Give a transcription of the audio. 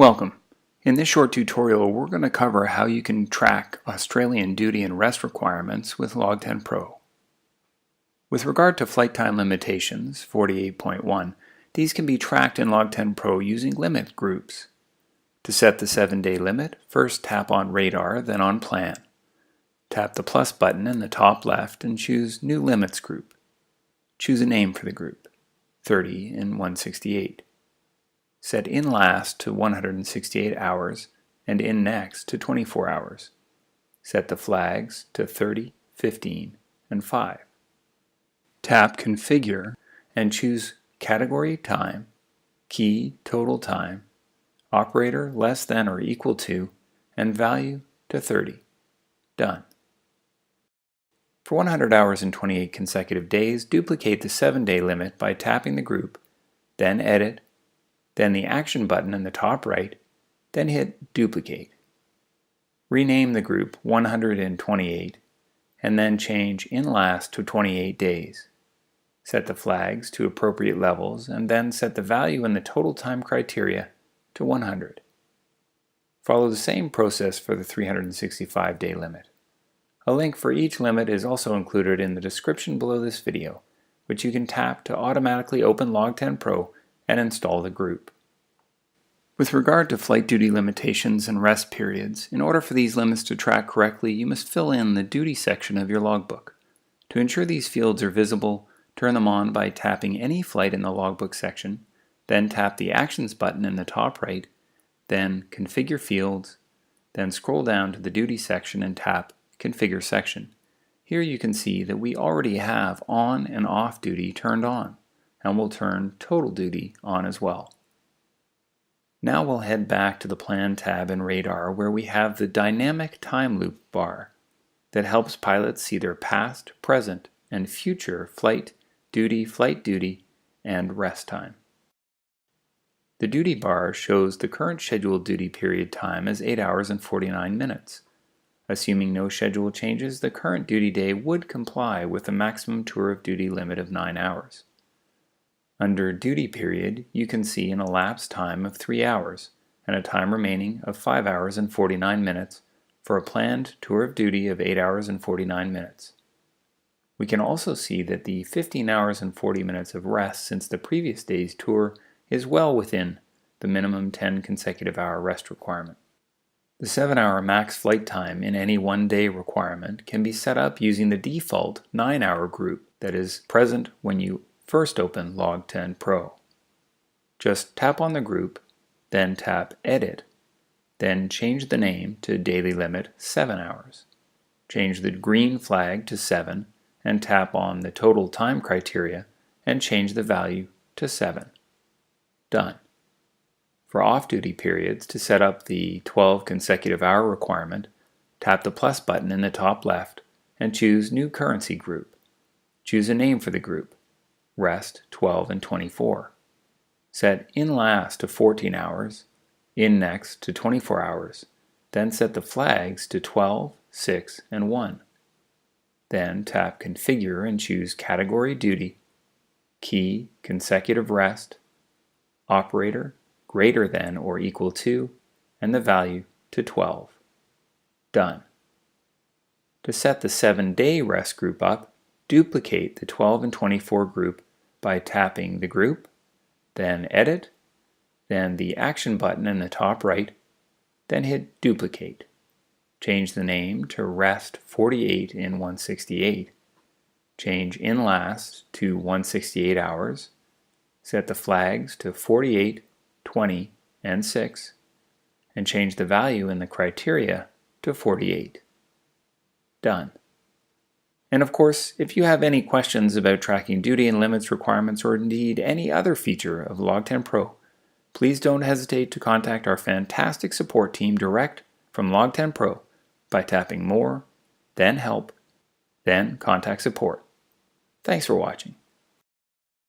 Welcome. In this short tutorial, we're going to cover how you can track Australian duty and rest requirements with LogTen Pro. With regard to flight time limitations, 48.1, these can be tracked in LogTen Pro using limit groups. To set the 7-day limit, first tap on Radar, then on Plan. Tap the plus button in the top left and choose New Limits Group. Choose a name for the group, 30 and 168. Set in last to 168 hours and in next to 24 hours. Set the flags to 30, 15, and 5. Tap Configure and choose Category Time, Key Total Time, Operator less than or equal to, and Value to 30. Done. For 100 hours and 28 consecutive days, duplicate the 7-day limit by tapping the group, then Edit, then the Action button in the top right, then hit Duplicate. Rename the group 128, and then change in last to 28 days. Set the flags to appropriate levels, and then set the value in the total time criteria to 100. Follow the same process for the 365-day limit. A link for each limit is also included in the description below this video, which you can tap to automatically open LogTen Pro and install the group. With regard to flight duty limitations and rest periods, in order for these limits to track correctly, you must fill in the duty section of your logbook. To ensure these fields are visible, turn them on by tapping any flight in the logbook section, then tap the Actions button in the top right, then Configure Fields, then scroll down to the Duty section and tap Configure Section. Here you can see that we already have on and off duty turned on, and we'll turn total duty on as well. Now we'll head back to the Plan tab in Radar, where we have the dynamic time loop bar that helps pilots see their past, present, and future flight duty, and rest time. The duty bar shows the current scheduled duty period time as 8 hours and 49 minutes. Assuming no schedule changes, the current duty day would comply with the maximum tour of duty limit of 9 hours. Under Duty Period, you can see an elapsed time of 3 hours and a time remaining of 5 hours and 49 minutes for a planned tour of duty of 8 hours and 49 minutes. We can also see that the 15 hours and 40 minutes of rest since the previous day's tour is well within the minimum 10 consecutive hour rest requirement. The 7-hour max flight time in any one-day requirement can be set up using the default 9-hour group that is present when you first open LogTen Pro. Just tap on the group, then tap Edit, then change the name to Daily Limit 7 hours. Change the green flag to 7 and tap on the total time criteria and change the value to 7. Done. For off-duty periods, to set up the 12 consecutive hour requirement, tap the plus button in the top left and choose New Currency Group. Choose a name for the group, Rest 12 and 24. Set in last to 14 hours, in next to 24 hours, then set the flags to 12, 6, and 1. Then tap Configure and choose Category Duty, Key Consecutive Rest, Operator greater than or equal to, and the value to 12. Done. To set the 7-day rest group up, duplicate the 12 and 24 group by tapping the group, then Edit, then the Action button in the top right, then hit Duplicate. Change the name to Rest 48 in 168. Change in last to 168 hours. Set the flags to 48, 20, and 6, and change the value in the criteria to 48. Done. And of course, if you have any questions about tracking duty and limits requirements or indeed any other feature of LogTen Pro, please don't hesitate to contact our fantastic support team direct from LogTen Pro by tapping More, then Help, then Contact Support. Thanks for watching.